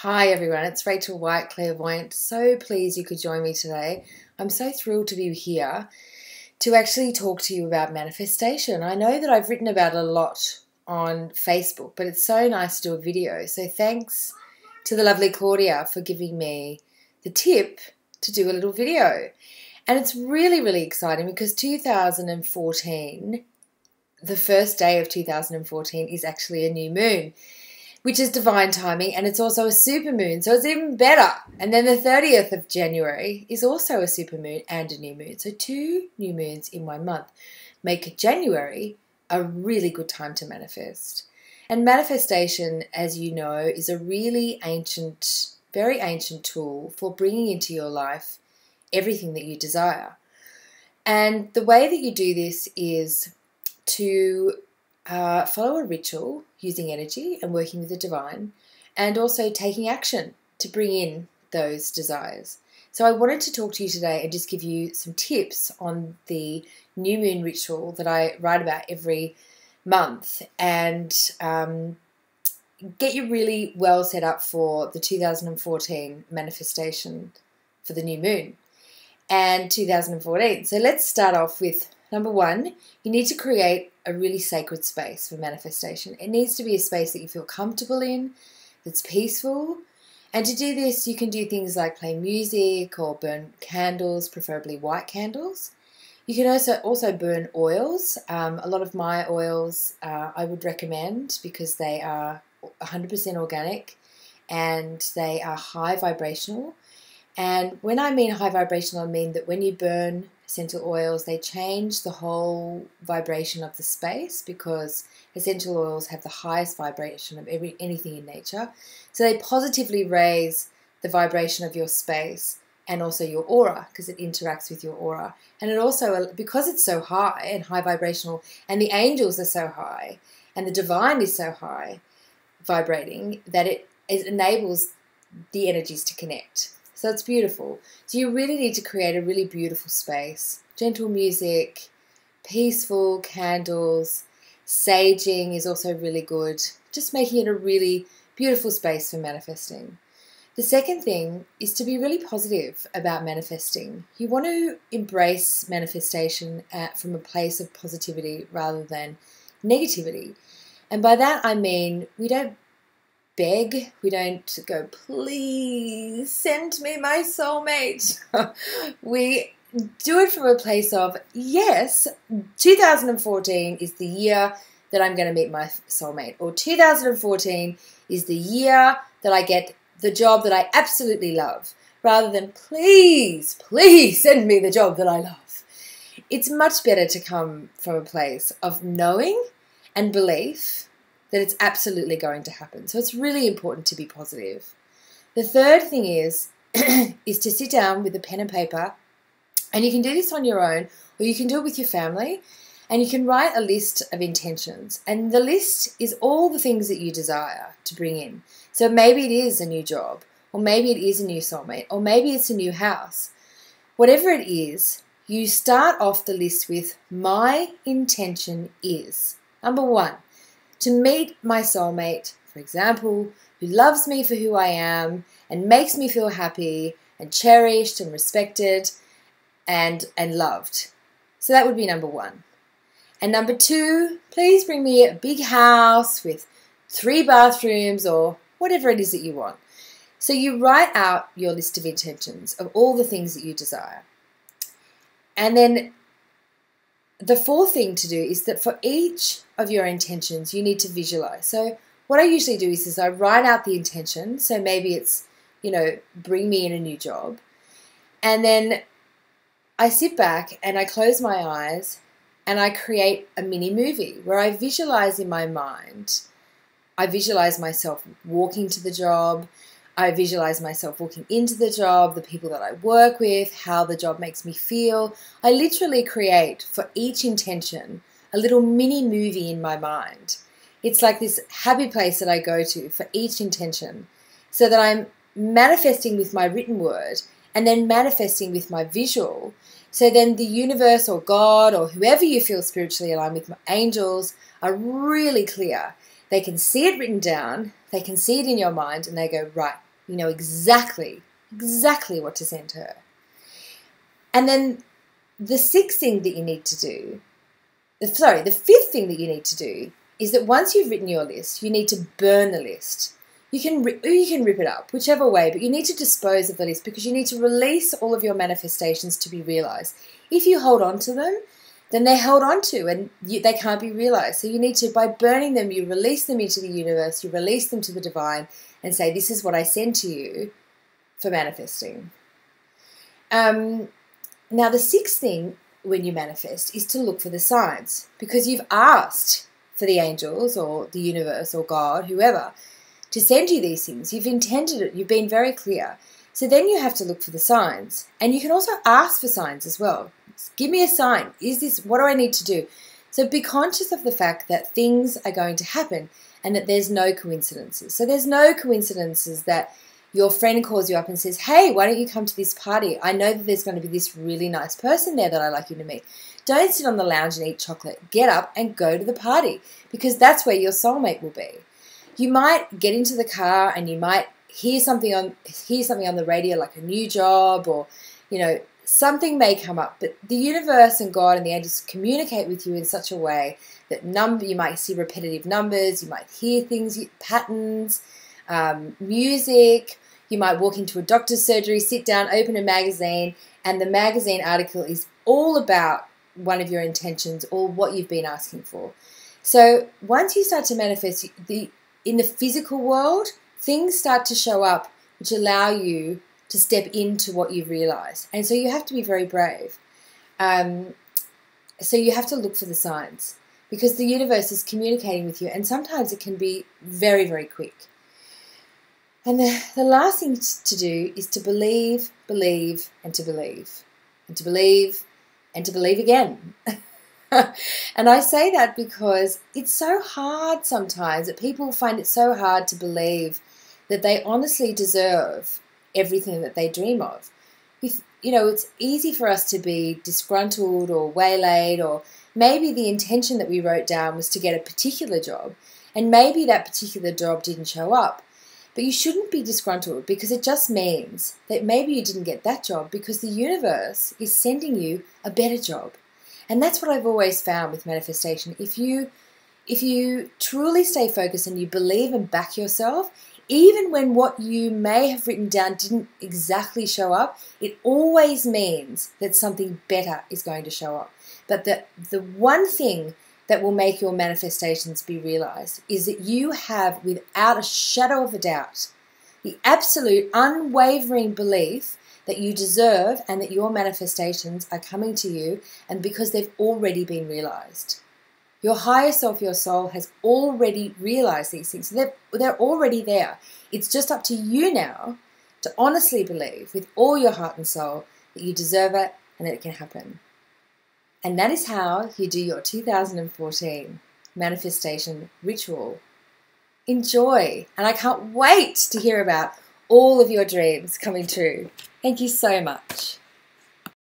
Hi everyone, it's Rachel White, Clairvoyant. So pleased you could join me today. I'm so thrilled to be here to actually talk to you about manifestation. I know that I've written about it a lot on Facebook, but it's so nice to do a video. So thanks to the lovely Claudia for giving me the tip to do a little video. And it's really, really exciting because 2014, the first day of 2014 is actually a new moon, which is divine timing, and it's also a supermoon, so it's even better. And then the 30th of January is also a supermoon and a new moon. So 2 new moons in 1 month make January a really good time to manifest. And manifestation, as you know, is a really ancient, very ancient tool for bringing into your life everything that you desire. And the way that you do this is to follow a ritual using energy and working with the divine, and also taking action to bring in those desires. So I wanted to talk to you today and just give you some tips on the new moon ritual that I write about every month, and get you really well set up for the 2014 manifestation for the new moon and 2014. So let's start off with number 1. You need to create a really sacred space for manifestation. It needs to be a space that you feel comfortable in, that's peaceful. And to do this, you can do things like play music or burn candles, preferably white candles. You can also burn oils. A lot of my oils I would recommend because they are 100% organic and they are high vibrational. And when I mean high vibrational, I mean that when you burn essential oils, they change the whole vibration of the space, because essential oils have the highest vibration of anything in nature. So they positively raise the vibration of your space and also your aura, because it interacts with your aura. And it also, because it's so high and high vibrational, and the angels are so high, and the divine is so high vibrating, that it enables the energies to connect. So it's beautiful. So you really need to create a really beautiful space. Gentle music, peaceful candles, saging is also really good. Just making it a really beautiful space for manifesting. The second thing is to be really positive about manifesting. You want to embrace manifestation from a place of positivity rather than negativity. And by that I mean we don't beg, we don't go, please send me my soulmate. We do it from a place of, yes, 2014 is the year that I'm going to meet my soulmate, or 2014 is the year that I get the job that I absolutely love, rather than please send me the job that I love. It's much better to come from a place of knowing and belief that it's absolutely going to happen. So it's really important to be positive. The third thing is to sit down with a pen and paper, and you can do this on your own, or you can do it with your family, and you can write a list of intentions. And the list is all the things that you desire to bring in. So maybe it is a new job, or maybe it is a new soulmate, or maybe it's a new house. Whatever it is, you start off the list with, my intention is, number 1, to meet my soulmate, for example, who loves me for who I am and makes me feel happy and cherished and respected and loved. So that would be number 1. And number 2, please bring me a big house with 3 bathrooms or whatever it is that you want. So you write out your list of intentions of all the things that you desire. And then the fourth thing to do is that for each of your intentions, you need to visualize. So what I usually do is I write out the intention. So maybe it's, bring me in a new job. And then I sit back and I close my eyes and I create a mini movie where I visualize in my mind. I visualize myself walking to the job. I visualize myself walking into the job, the people that I work with, how the job makes me feel. I literally create for each intention a little mini movie in my mind. It's like this happy place that I go to for each intention, so that I'm manifesting with my written word and then manifesting with my visual. So then the universe or God or whoever you feel spiritually aligned with, my angels, are really clear. They can see it written down, they can see it in your mind, and they go, right, You know exactly what to send her. And then the fifth thing that you need to do is that once you've written your list, you need to burn the list. You can rip it up, whichever way, but you need to dispose of the list because you need to release all of your manifestations to be realized. If you hold on to them, then they're held on to and they can't be realized. So you need to, by burning them, you release them into the universe, you release them to the divine and say, this is what I send to you for manifesting. Now, the sixth thing when you manifest is to look for the signs, because you've asked for the angels or the universe or God, whoever, to send you these things. You've intended it. You've been very clear. So then you have to look for the signs. And you can also ask for signs as well. Give me a sign. What do I need to do? So be conscious of the fact that things are going to happen and that there's no coincidences. So there's no coincidences that your friend calls you up and says, hey, why don't you come to this party? I know that there's going to be this really nice person there that I'd like you to meet. Don't sit on the lounge and eat chocolate. Get up and go to the party, because that's where your soulmate will be. You might get into the car and you might hear something on the radio, like a new job, or something may come up. But the universe and God and the angels communicate with you in such a way that you might see repetitive numbers, you might hear things, patterns, music. You might walk into a doctor's surgery, sit down, open a magazine, and the magazine article is all about one of your intentions or what you've been asking for. So once you start to manifest in the physical world, things start to show up which allow you to step into what you've realized. And so you have to be very brave. So you have to look for the signs, because the universe is communicating with you, and sometimes it can be very, very quick. And the last thing to do is to believe, and to believe, and to believe, and to believe again. And I say that because it's so hard sometimes that people find it so hard to believe that they honestly deserve everything that they dream of. It's easy for us to be disgruntled or waylaid, or maybe the intention that we wrote down was to get a particular job, and maybe that particular job didn't show up. But you shouldn't be disgruntled, because it just means that maybe you didn't get that job because the universe is sending you a better job. And that's what I've always found with manifestation. If you truly stay focused and you believe and back yourself, even when what you may have written down didn't exactly show up, it always means that something better is going to show up. But the one thing that will make your manifestations be realized is that you have, without a shadow of a doubt, the absolute unwavering belief that you deserve and that your manifestations are coming to you, and because they've already been realized. Your higher self, your soul, has already realized these things. They're already there. It's just up to you now to honestly believe with all your heart and soul that you deserve it and that it can happen. And that is how you do your 2014 manifestation ritual. Enjoy. And I can't wait to hear about all of your dreams coming true. Thank you so much.